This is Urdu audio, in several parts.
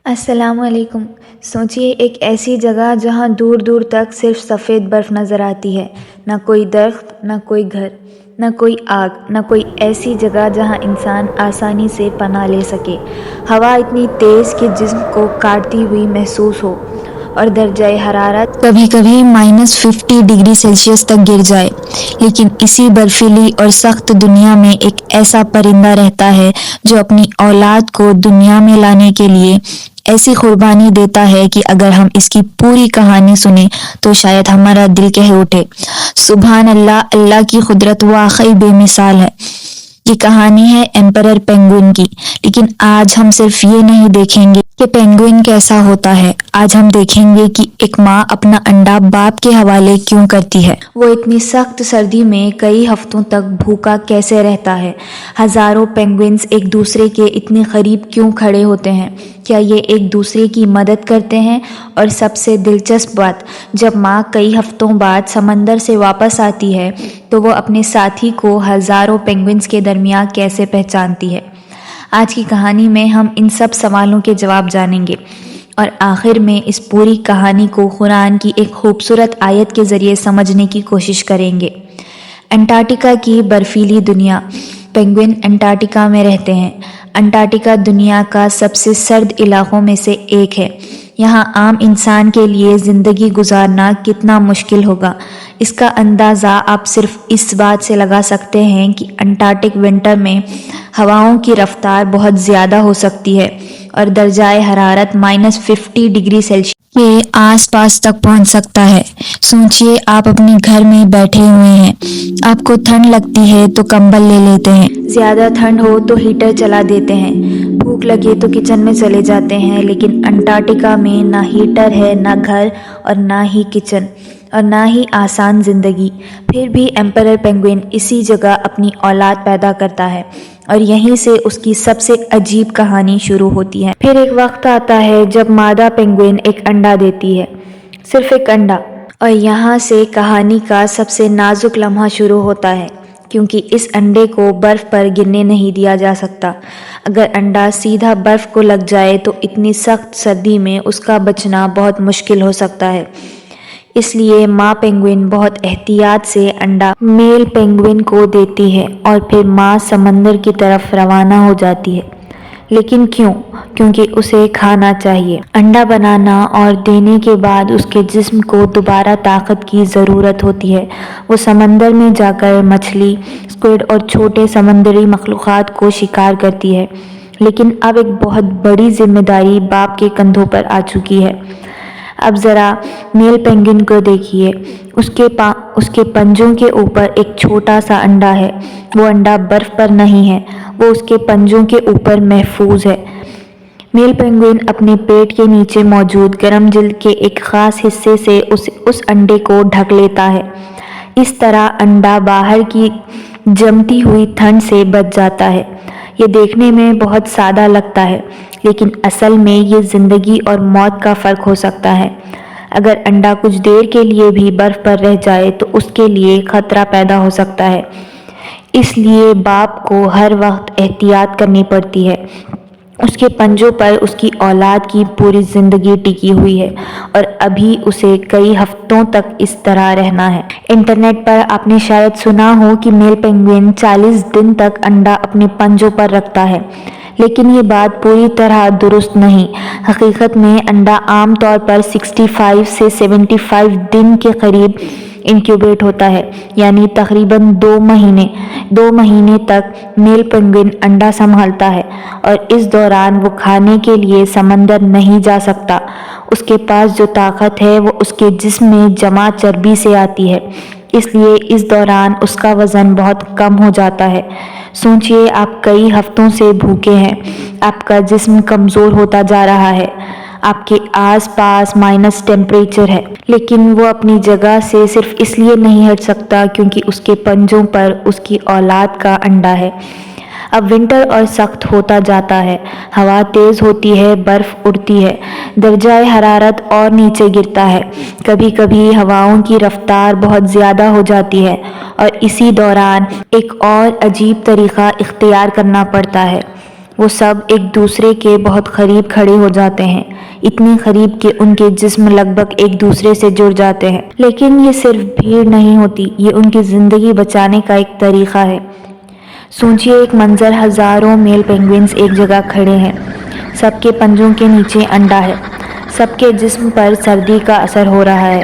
السلام علیکم۔ سوچئے ایک ایسی جگہ جہاں دور دور تک صرف سفید برف نظر آتی ہے، نہ کوئی درخت، نہ کوئی گھر، نہ کوئی آگ، نہ کوئی ایسی جگہ جہاں انسان آسانی سے پناہ لے سکے۔ ہوا اتنی تیز کہ جسم کو کاٹتی ہوئی محسوس ہو اور درجہ حرارت کبھی کبھی -50 ڈگری سیلسیس تک گر جائے، لیکن اسی برفیلی اور سخت دنیا میں ایک ایسا پرندہ رہتا ہے جو اپنی اولاد کو دنیا میں لانے کے لیے ایسی قربانی دیتا ہے کہ اگر ہم اس کی پوری کہانی سنیں تو شاید ہمارا دل کہہ اٹھے، سبحان اللہ، اللہ کی قدرت واقعی بے مثال ہے۔ یہ کہانی ہے ایمپرر پینگوئن کی، لیکن آج ہم صرف یہ نہیں دیکھیں گے کہ پینگوئن کیسا ہوتا ہے، آج ہم دیکھیں گے کہ ایک ماں اپنا انڈا باپ کے حوالے کیوں کرتی ہے۔ وہ اتنی سخت سردی میں کئی ہفتوں تک بھوکا کیسے رہتا ہے۔ ہزاروں پینگوئنز ایک دوسرے کے اتنے قریب کیوں کھڑے ہوتے ہیں؟ کیا یہ ایک دوسرے کی مدد کرتے ہیں؟ اور سب سے دلچسپ بات، جب ماں کئی ہفتوں بعد سمندر سے واپس آتی ہے تو وہ اپنے ساتھی کو ہزاروں پینگوئنز کے درمیان کیسے پہچانتی ہے؟ آج کی کہانی میں ہم ان سب سوالوں کے جواب جانیں گے اور آخر میں اس پوری کہانی کو قرآن کی ایک خوبصورت آیت کے ذریعے سمجھنے کی کوشش کریں گے۔ انٹارکٹیکا کی برفیلی دنیا۔ پینگوئن انٹارکٹیکا میں رہتے ہیں۔ انٹارکٹیکا دنیا کا سب سے سرد علاقوں میں سے ایک ہے۔ یہاں عام انسان کے لیے زندگی گزارنا کتنا مشکل ہوگا، اس کا اندازہ آپ صرف اس بات سے لگا سکتے ہیں کہ انٹارکٹک ونٹر میں ہواؤں کی رفتار بہت زیادہ ہو سکتی ہے اور درجہ حرارت -50 ڈگری سیلسیس کے آس پاس تک پہنچ سکتا ہے۔ سوچئے آپ اپنے گھر میں بیٹھے ہوئے ہیں، آپ کو ٹھنڈ لگتی ہے تو کمبل لے لیتے ہیں، زیادہ ٹھنڈ ہو تو ہیٹر چلا دیتے ہیں، بھوک لگے تو کچن میں چلے جاتے ہیں، لیکن انٹارکٹیکا میں نہ ہیٹر ہے، نہ گھر اور نہ ہی کچن اور نہ ہی آسان زندگی۔ پھر بھی ایمپرر پینگوئن اسی جگہ اپنی اولاد پیدا کرتا ہے اور یہیں سے اس کی سب سے عجیب کہانی شروع ہوتی ہے۔ پھر ایک وقت آتا ہے جب مادہ پینگوئن ایک انڈا دیتی ہے، صرف ایک انڈا، اور یہاں سے کہانی کا سب سے نازک لمحہ شروع ہوتا ہے، کیونکہ اس انڈے کو برف پر گرنے نہیں دیا جا سکتا۔ اگر انڈا سیدھا برف کو لگ جائے تو اتنی سخت سردی میں اس کا بچنا بہت مشکل ہو سکتا ہے۔ اس لیے ماں پینگوئن بہت احتیاط سے انڈا میل پینگوئن کو دیتی ہے اور پھر ماں سمندر کی طرف روانہ ہو جاتی ہے۔ لیکن کیوں؟ کیونکہ اسے کھانا چاہیے۔ انڈا بنانا اور دینے کے بعد اس کے جسم کو دوبارہ طاقت کی ضرورت ہوتی ہے۔ وہ سمندر میں جا کر مچھلی، اسکویڈ اور چھوٹے سمندری مخلوقات کو شکار کرتی ہے۔ لیکن اب ایک بہت بڑی ذمہ داری باپ کے کندھوں پر آ چکی ہے۔ اب ذرا میل پینگوئن کو دیکھیے، اس کے پنجوں کے اوپر ایک چھوٹا سا انڈا ہے۔ وہ انڈا برف پر نہیں ہے، وہ اس کے پنجوں کے اوپر محفوظ ہے۔ میل پینگوئن اپنے پیٹ کے نیچے موجود گرم جلد کے ایک خاص حصے سے اس انڈے کو ڈھک لیتا ہے۔ اس طرح انڈا باہر کی جمتی ہوئی ٹھنڈ سے بچ جاتا ہے۔ یہ دیکھنے میں بہت سادہ لگتا ہے، لیکن اصل میں یہ زندگی اور موت کا فرق ہو سکتا ہے۔ اگر انڈا کچھ دیر کے لیے بھی برف پر رہ جائے تو اس کے لیے خطرہ پیدا ہو سکتا ہے۔ اس لیے باپ کو ہر وقت احتیاط کرنی پڑتی ہے۔ اس کے پنجوں پر اس کی اولاد کی پوری زندگی ٹکی ہوئی ہے اور ابھی اسے کئی ہفتوں تک اس طرح رہنا ہے۔ انٹرنیٹ پر آپ نے شاید سنا ہو کہ میل پینگوئن 40 دن تک انڈا اپنے پنجوں پر رکھتا ہے، لیکن یہ بات پوری طرح درست نہیں۔ حقیقت میں انڈا عام طور پر 65 سے 75 دن کے قریب انکیوبیٹ ہوتا ہے، یعنی تقریباً 2 مہینے تک میل پینگوئن انڈا سنبھالتا ہے اور اس دوران وہ کھانے کے لیے سمندر نہیں جا سکتا۔ اس کے پاس جو طاقت ہے وہ اس کے جسم میں جمع چربی سے آتی ہے، اس لیے اس دوران اس کا وزن بہت کم ہو جاتا ہے۔ سوچئے آپ کئی ہفتوں سے بھوکے ہیں، آپ کا جسم کمزور ہوتا جا رہا ہے، آپ کے آس پاس مائنس ٹیمپریچر ہے، لیکن وہ اپنی جگہ سے صرف اس لیے نہیں ہٹ سکتا کیونکہ اس کے پنجوں پر اس کی اولاد کا انڈا ہے۔ اب ونٹر اور سخت ہوتا جاتا ہے، ہوا تیز ہوتی ہے، برف اڑتی ہے، درجہ حرارت اور نیچے گرتا ہے، کبھی کبھی ہواؤں کی رفتار بہت زیادہ ہو جاتی ہے اور اسی دوران ایک اور عجیب طریقہ اختیار کرنا پڑتا ہے۔ وہ سب ایک دوسرے کے بہت قریب کھڑے ہو جاتے ہیں، اتنے قریب کہ ان کے جسم لگ بھگ ایک دوسرے سے جڑ جاتے ہیں۔ لیکن یہ صرف بھیڑ نہیں ہوتی، یہ ان کی زندگی بچانے کا ایک طریقہ ہے۔ سوچئے ایک منظر، ہزاروں میل پینگوئنز ایک جگہ کھڑے ہیں، سب کے پنجوں کے نیچے انڈا ہے، سب کے جسم پر سردی کا اثر ہو رہا ہے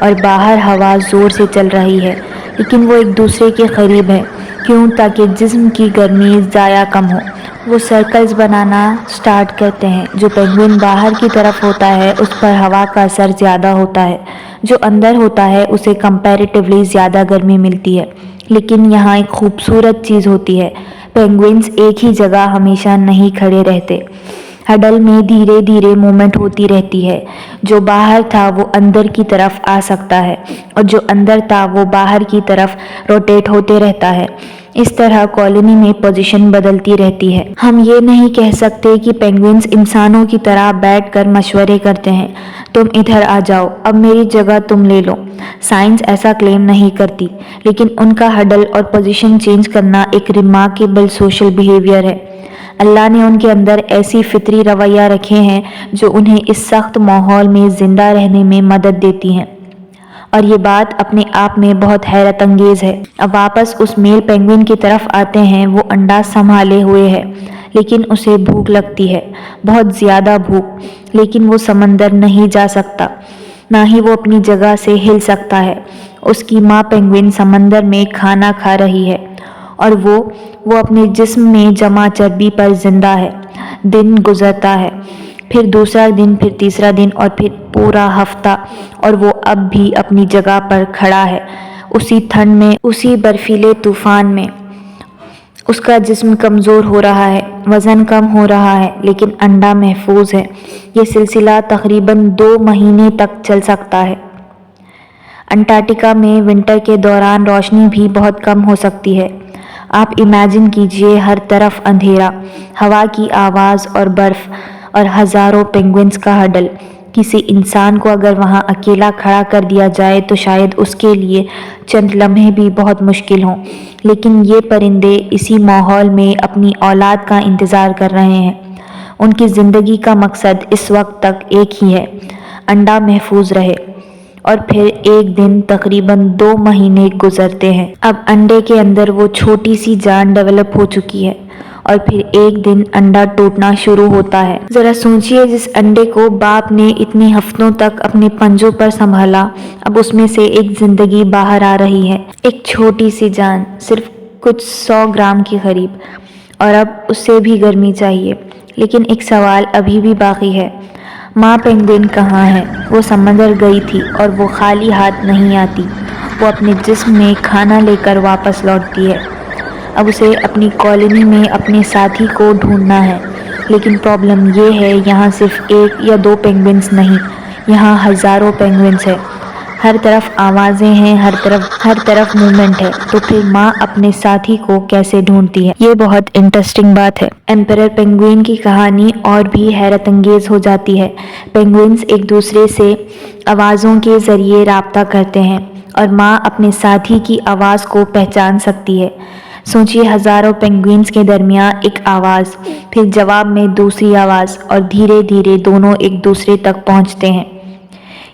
اور باہر ہوا زور سے چل رہی ہے، لیکن وہ ایک دوسرے کے قریب ہیں۔ کیوں؟ تاکہ جسم کی گرمی ضائع کم ہو۔ وہ سرکلز بنانا سٹارٹ کرتے ہیں۔ جو پینگوئن باہر کی طرف ہوتا ہے اس پر ہوا کا اثر زیادہ ہوتا ہے، جو اندر ہوتا ہے اسے کمپیریٹیولی زیادہ گرمی ملتی ہے۔ لیکن یہاں ایک خوبصورت چیز ہوتی ہے، پینگوئنز ایک ہی جگہ ہمیشہ نہیں کھڑے رہتے۔ ہڈل میں دھیرے دھیرے موومنٹ ہوتی رہتی ہے۔ جو باہر تھا وہ اندر کی طرف آ سکتا ہے اور جو اندر تھا وہ باہر کی طرف روٹیٹ ہوتے رہتا ہے۔ اس طرح کالونی میں پوزیشن بدلتی رہتی ہے۔ ہم یہ نہیں کہہ سکتے کہ پینگوئنز انسانوں کی طرح بیٹھ کر مشورے کرتے ہیں، تم ادھر آ جاؤ، اب میری جگہ تم لے لو۔ سائنس ایسا کلیم نہیں کرتی، لیکن ان کا ہڈل اور پوزیشن چینج کرنا ایک ریمارکیبل سوشل بیہیویئر ہے۔ اللہ نے ان کے اندر ایسی فطری رویہ رکھے ہیں جو انہیں اس سخت ماحول میں زندہ رہنے میں مدد دیتی ہیں، اور یہ بات اپنے آپ میں بہت حیرت انگیز ہے۔ اب واپس اس میل پینگوئن کی طرف آتے ہیں۔ وہ انڈا سنبھالے ہوئے ہے، لیکن اسے بھوک لگتی ہے، بہت زیادہ بھوک، لیکن وہ سمندر نہیں جا سکتا، نہ ہی وہ اپنی جگہ سے ہل سکتا ہے۔ اس کی ماں پینگوئن سمندر میں کھانا کھا رہی ہے اور وہ اپنے جسم میں جمع چربی پر زندہ ہے۔ دن گزرتا ہے، پھر دوسرا دن، پھر تیسرا دن اور پھر پورا ہفتہ، اور وہ اب بھی اپنی جگہ پر کھڑا ہے، اسی ٹھنڈ میں، اسی برفیلے طوفان میں۔ اس کا جسم کمزور ہو رہا ہے، وزن کم ہو رہا ہے، لیکن انڈا محفوظ ہے۔ یہ سلسلہ تقریباً 2 مہینے تک چل سکتا ہے۔ انٹارکٹیکا میں ونٹر کے دوران روشنی بھی بہت کم ہو سکتی ہے۔ آپ امیجن کیجئے، ہر طرف اندھیرا، ہوا کی آواز اور برف، اور ہزاروں پینگوئنز کا ہڈل۔ کسی انسان کو اگر وہاں اکیلا کھڑا کر دیا جائے تو شاید اس کے لیے چند لمحے بھی بہت مشکل ہوں، لیکن یہ پرندے اسی ماحول میں اپنی اولاد کا انتظار کر رہے ہیں۔ ان کی زندگی کا مقصد اس وقت تک ایک ہی ہے، انڈا محفوظ رہے۔ اور پھر ایک دن، تقریباً 2 مہینے گزرتے ہیں۔ اب انڈے کے اندر وہ چھوٹی سی جان ڈیولپ ہو چکی ہے، اور پھر ایک دن انڈا ٹوٹنا شروع ہوتا ہے۔ ذرا سوچئے، جس انڈے کو باپ نے اتنے ہفتوں تک اپنے پنجوں پر سنبھالا، اب اس میں سے ایک زندگی باہر آ رہی ہے، ایک چھوٹی سی جان، صرف کچھ 100 گرام کے قریب، اور اب اسے بھی گرمی چاہیے۔ لیکن ایک سوال ابھی بھی باقی ہے، ماں پینگوئن کہاں ہے؟ وہ سمندر گئی تھی اور وہ خالی ہاتھ نہیں آتی، وہ اپنے جسم میں کھانا لے کر واپس لوٹتی ہے۔ اب اسے اپنی کالونی میں اپنے ساتھی کو ڈھونڈنا ہے، لیکن پرابلم یہ ہے، یہاں صرف 1 یا 2 پینگوئنز نہیں، یہاں ہزاروں پینگوئنز ہیں، ہر طرف آوازیں ہیں، ہر طرف موومنٹ ہے۔ تو پھر ماں اپنے ساتھی کو کیسے ڈھونڈتی ہے؟ یہ بہت انٹرسٹنگ بات ہے۔ ایمپرر پینگوئن کی کہانی اور بھی حیرت انگیز ہو جاتی ہے۔ پینگوئنز ایک دوسرے سے آوازوں کے ذریعے رابطہ کرتے ہیں، اور ماں اپنے ساتھی کی آواز کو پہچان سکتی ہے۔ سوچئے، ہزاروں پینگوئنز کے درمیان ایک آواز، پھر جواب میں دوسری آواز، اور دھیرے دھیرے دونوں ایک دوسرے تک پہنچتے ہیں۔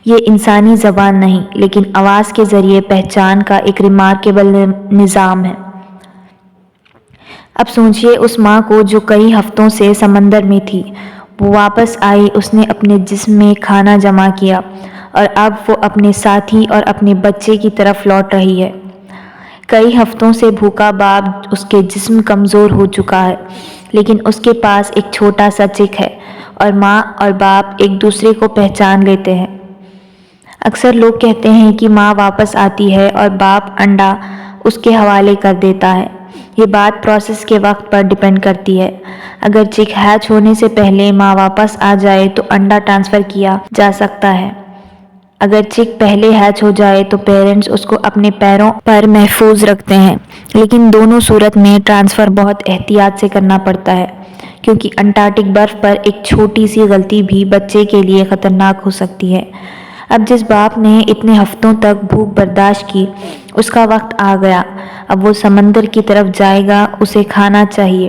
یہ انسانی زبان نہیں، لیکن آواز کے ذریعے پہچان کا ایک ریمارکیبل نظام ہے۔ اب سوچئے اس ماں کو جو کئی ہفتوں سے سمندر میں تھی، وہ واپس آئی، اس نے اپنے جسم میں کھانا جمع کیا، اور اب وہ اپنے ساتھی اور اپنے بچے کی طرف لوٹ رہی ہے۔ کئی ہفتوں سے بھوکا باپ، اس کے جسم کمزور ہو چکا ہے، لیکن اس کے پاس ایک چھوٹا سا چک ہے، اور ماں اور باپ ایک دوسرے کو پہچان لیتے ہیں۔ اکثر لوگ کہتے ہیں کہ ماں واپس آتی ہے اور باپ انڈا اس کے حوالے کر دیتا ہے۔ یہ بات پروسیس کے وقت پر ڈیپینڈ کرتی ہے۔ اگر چک ہیچ ہونے سے پہلے ماں واپس آ جائے تو انڈا ٹرانسفر کیا جا سکتا ہے۔ اگر چک پہلے ہیچ ہو جائے تو پیرنٹس اس کو اپنے پیروں پر محفوظ رکھتے ہیں، لیکن دونوں صورت میں ٹرانسفر بہت احتیاط سے کرنا پڑتا ہے، کیونکہ انٹارکٹک برف پر ایک چھوٹی سی غلطی بھی بچے کے لیے خطرناک ہو سکتی ہے۔ اب جس باپ نے اتنے ہفتوں تک بھوک برداشت کی، اس کا وقت آ گیا، اب وہ سمندر کی طرف جائے گا، اسے کھانا چاہیے،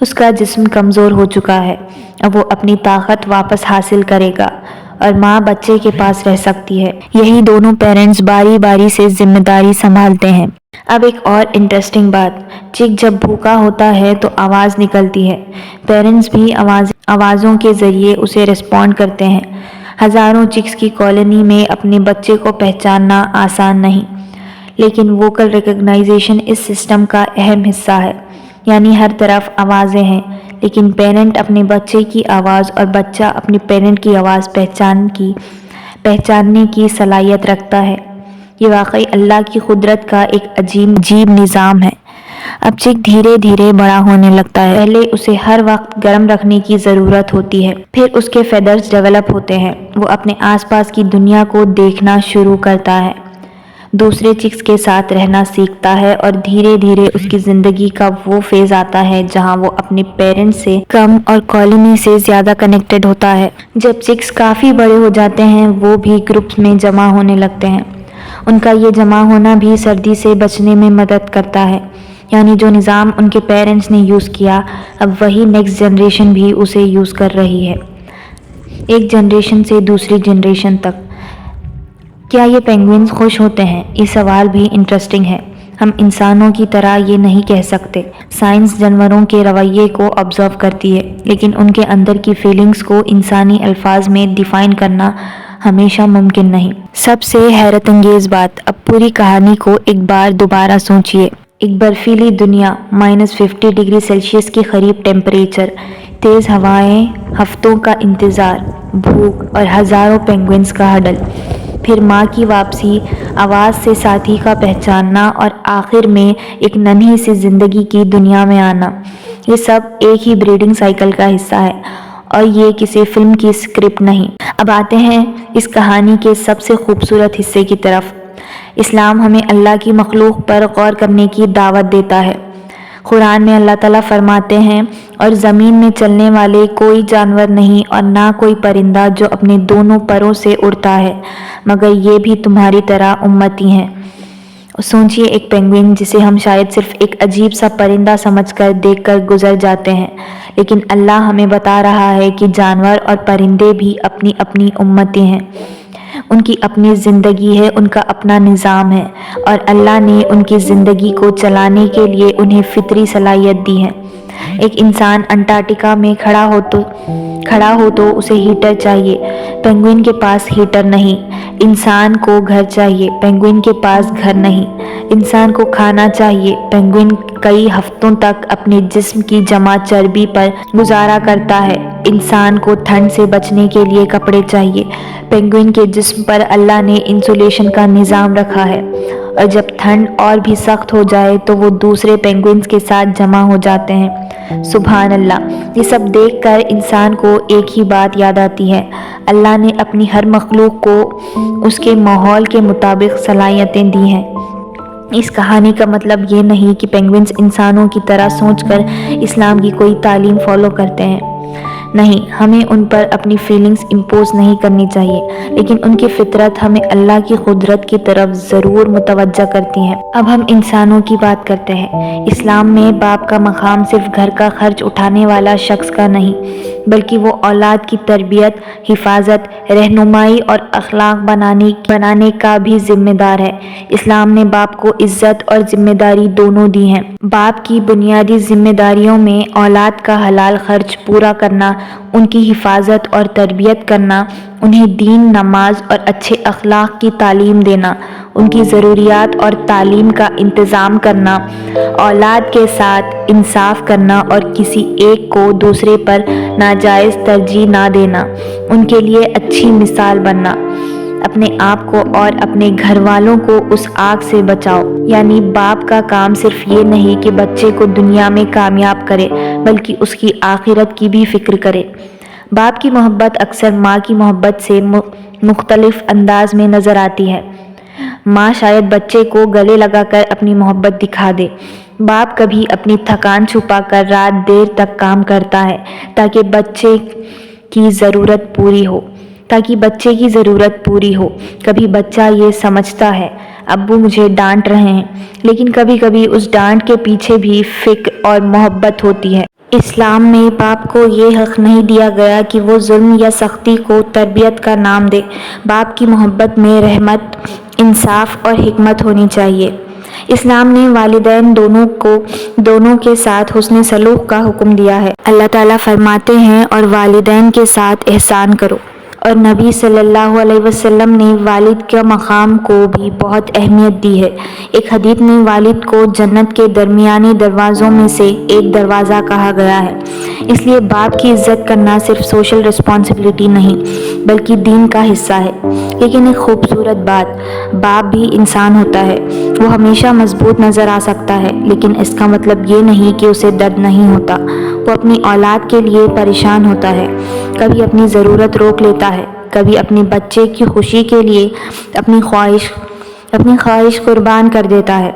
اس کا جسم کمزور ہو چکا ہے، اب وہ اپنی طاقت واپس حاصل کرے گا اور ماں بچے کے پاس رہ سکتی ہے۔ یہی دونوں پیرنٹس باری باری سے ذمہ داری سنبھالتے ہیں۔ اب ایک اور انٹرسٹنگ بات، چک جب بھوکا ہوتا ہے تو آواز نکلتی ہے، پیرنٹس بھی آوازوں کے ذریعے اسے رسپونڈ کرتے ہیں۔ ہزاروں چکس کی کالونی میں اپنے بچے کو پہچاننا آسان نہیں، لیکن ووکل ریکگنائزیشن اس سسٹم کا اہم حصہ ہے، یعنی ہر طرف آوازیں ہیں، لیکن پیرنٹ اپنے بچے کی آواز اور بچہ اپنی پیرنٹ کی آواز پہچاننے کی صلاحیت رکھتا ہے۔ یہ واقعی اللہ کی قدرت کا ایک عجیب نظام ہے۔ اب چک دھیرے دھیرے بڑا ہونے لگتا ہے، پہلے اسے ہر وقت گرم رکھنے کی ضرورت ہوتی ہے، پھر اس کے فیدرز ڈیولپ ہوتے ہیں، وہ اپنے آس پاس کی دنیا کو دیکھنا شروع کرتا ہے، دوسرے چکس کے ساتھ رہنا سیکھتا ہے، اور دھیرے دھیرے اس کی زندگی کا وہ فیز آتا ہے جہاں وہ اپنے پیرنٹ سے کم اور کالونی سے زیادہ کنیکٹڈ ہوتا ہے۔ جب چکس کافی بڑے ہو جاتے ہیں، وہ بھی گروپس میں جمع ہونے لگتے ہیں۔ ان کا یہ جمع ہونا بھی سردی سے بچنے میں مدد کرتا ہے، یعنی جو نظام ان کے پیرنٹس نے یوز کیا، اب وہی نیکسٹ جنریشن بھی اسے یوز کر رہی ہے، ایک جنریشن سے دوسری جنریشن تک۔ کیا یہ پینگوئنز خوش ہوتے ہیں؟ یہ سوال بھی انٹرسٹنگ ہے۔ ہم انسانوں کی طرح یہ نہیں کہہ سکتے۔ سائنس جانوروں کے رویے کو آبزرو کرتی ہے، لیکن ان کے اندر کی فیلنگز کو انسانی الفاظ میں ڈیفائن کرنا ہمیشہ ممکن نہیں۔ سب سے حیرت انگیز بات، اب پوری کہانی کو ایک بار دوبارہ سوچئے۔ ایک برفیلی دنیا، -50 ڈگری سیلسیس کے قریب ٹیمپریچر، تیز ہوائیں، ہفتوں کا انتظار، بھوک اور ہزاروں پینگوئنز کا ہڈل، پھر ماں کی واپسی، آواز سے ساتھی کا پہچاننا، اور آخر میں ایک ننھی سی زندگی کی دنیا میں آنا۔ یہ سب ایک ہی بریڈنگ سائیکل کا حصہ ہے، اور یہ کسی فلم کی اسکرپٹ نہیں۔ اب آتے ہیں اس کہانی کے سب سے خوبصورت حصے کی طرف۔ اسلام ہمیں اللہ کی مخلوق پر غور کرنے کی دعوت دیتا ہے۔ قرآن میں اللہ تعالیٰ فرماتے ہیں، اور زمین میں چلنے والے کوئی جانور نہیں اور نہ کوئی پرندہ جو اپنے دونوں پروں سے اڑتا ہے، مگر یہ بھی تمہاری طرح امتی ہیں۔ سوچئے، ایک پینگوئن جسے ہم شاید صرف ایک عجیب سا پرندہ سمجھ کر دیکھ کر گزر جاتے ہیں، لیکن اللہ ہمیں بتا رہا ہے کہ جانور اور پرندے بھی اپنی اپنی امتی ہیں، ان کی اپنی زندگی ہے، ان کا اپنا نظام ہے، اور اللہ نے ان کی زندگی کو چلانے کے لیے انہیں فطری صلاحیت دی ہے۔ ایک انسان انٹارکٹیکا میں کھڑا ہو تو اسے ہیٹر چاہیے، پینگوئن کے پاس ہیٹر نہیں۔ انسان کو گھر چاہیے، پینگوئن کے پاس گھر نہیں۔ انسان کو کھانا چاہیے، پینگوئن کئی ہفتوں تک اپنے جسم کی جمع چربی پر گزارا کرتا ہے۔ انسان کو ٹھنڈ سے بچنے کے لیے کپڑے چاہیے، پینگوئن کے جسم پر اللہ نے انسولیشن کا نظام رکھا ہے، اور جب ٹھنڈ اور بھی سخت ہو جائے تو وہ دوسرے پینگوئنز کے ساتھ جمع ہو جاتے ہیں۔ سبحان اللہ! یہ سب دیکھ کر انسان کو ایک ہی بات یاد آتی ہے، اللہ نے اپنی ہر مخلوق کو اس کے ماحول کے مطابق صلاحیتیں دی ہیں۔ اس کہانی کا مطلب یہ نہیں کہ پینگوئنز انسانوں کی طرح سوچ کر اسلام کی کوئی تعلیم فالو کرتے ہیں، نہیں، ہمیں ان پر اپنی فیلنگز امپوز نہیں کرنی چاہیے، لیکن ان کی فطرت ہمیں اللہ کی قدرت کی طرف ضرور متوجہ کرتی ہے۔ اب ہم انسانوں کی بات کرتے ہیں۔ اسلام میں باپ کا مقام صرف گھر کا خرچ اٹھانے والا شخص کا نہیں، بلکہ وہ اولاد کی تربیت، حفاظت، رہنمائی اور اخلاق بنانے کا بھی ذمہ دار ہے۔ اسلام نے باپ کو عزت اور ذمہ داری دونوں دی ہیں۔ باپ کی بنیادی ذمہ داریوں میں اولاد کا حلال خرچ پورا کرنا، ان کی حفاظت اور تربیت کرنا، انہیں دین، نماز اور اچھے اخلاق کی تعلیم دینا، ان کی ضروریات اور تعلیم کا انتظام کرنا، اولاد کے ساتھ انصاف کرنا اور کسی ایک کو دوسرے پر ناجائز ترجیح نہ دینا، ان کے لیے اچھی مثال بننا، اپنے آپ کو اور اپنے گھر والوں کو اس آگ سے بچاؤ۔ یعنی باپ کا کام صرف یہ نہیں کہ بچے کو دنیا میں کامیاب کرے، بلکہ اس کی آخرت کی بھی فکر کرے۔ باپ کی محبت اکثر ماں کی محبت سے مختلف انداز میں نظر آتی ہے۔ ماں شاید بچے کو گلے لگا کر اپنی محبت دکھا دے، باپ کبھی اپنی تھکان چھپا کر رات دیر تک کام کرتا ہے تاکہ بچے کی ضرورت پوری ہو۔ تاکہ بچے کی ضرورت پوری ہو۔ کبھی بچہ یہ سمجھتا ہے ابو مجھے ڈانٹ رہے ہیں، لیکن کبھی کبھی اس ڈانٹ کے پیچھے بھی فکر اور محبت ہوتی ہے۔ اسلام میں باپ کو یہ حق نہیں دیا گیا کہ وہ ظلم یا سختی کو تربیت کا نام دے۔ باپ کی محبت میں رحمت، انصاف اور حکمت ہونی چاہیے۔ اسلام نے والدین دونوں کے ساتھ حسن سلوک کا حکم دیا ہے۔ اللہ تعالیٰ فرماتے ہیں اور والدین کے ساتھ احسان کرو، اور نبی صلی اللہ علیہ وسلم نے والد کے مقام کو بھی بہت اہمیت دی ہے۔ ایک حدیث میں والد کو جنت کے درمیانی دروازوں میں سے ایک دروازہ کہا گیا ہے۔ اس لیے باپ کی عزت کرنا صرف سوشل رسپانسبلٹی نہیں بلکہ دین کا حصہ ہے۔ لیکن ایک خوبصورت بات، باپ بھی انسان ہوتا ہے۔ وہ ہمیشہ مضبوط نظر آ سکتا ہے، لیکن اس کا مطلب یہ نہیں کہ اسے درد نہیں ہوتا۔ وہ اپنی اولاد کے لیے پریشان ہوتا ہے، کبھی اپنی ضرورت روک لیتا ہے، کبھی اپنے بچے کی خوشی کے لیے اپنی خواہش قربان کر دیتا ہے،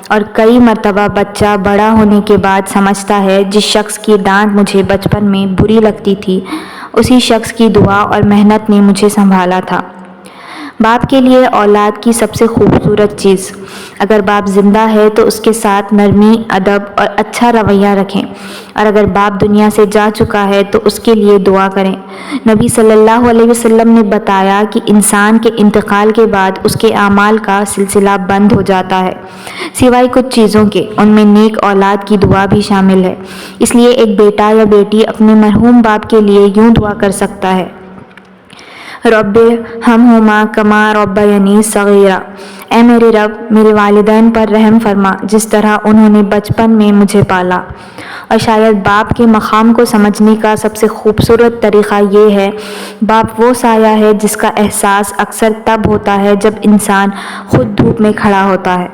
اور کئی مرتبہ بچہ بڑا ہونے کے بعد سمجھتا ہے جس شخص کی ڈانٹ مجھے بچپن میں بری لگتی تھی، اسی شخص کی دعا اور محنت نے مجھے سنبھالا تھا۔ باپ کے لیے اولاد کی سب سے خوبصورت چیز، اگر باپ زندہ ہے تو اس کے ساتھ نرمی، ادب اور اچھا رویہ رکھیں، اور اگر باپ دنیا سے جا چکا ہے تو اس کے لیے دعا کریں۔ نبی صلی اللہ علیہ وسلم نے بتایا کہ انسان کے انتقال کے بعد اس کے اعمال کا سلسلہ بند ہو جاتا ہے، سوائے کچھ چیزوں کے، ان میں نیک اولاد کی دعا بھی شامل ہے۔ اس لیے ایک بیٹا یا بیٹی اپنے مرحوم باپ کے لیے یوں دعا کر سکتا ہے: رب ارحمہما کما ربیانی صغیرا، اے میرے رب میرے والدین پر رحم فرما جس طرح انہوں نے بچپن میں مجھے پالا۔ اور شاید باپ کے مقام کو سمجھنے کا سب سے خوبصورت طریقہ یہ ہے، باپ وہ سایہ ہے جس کا احساس اکثر تب ہوتا ہے جب انسان خود دھوپ میں کھڑا ہوتا ہے۔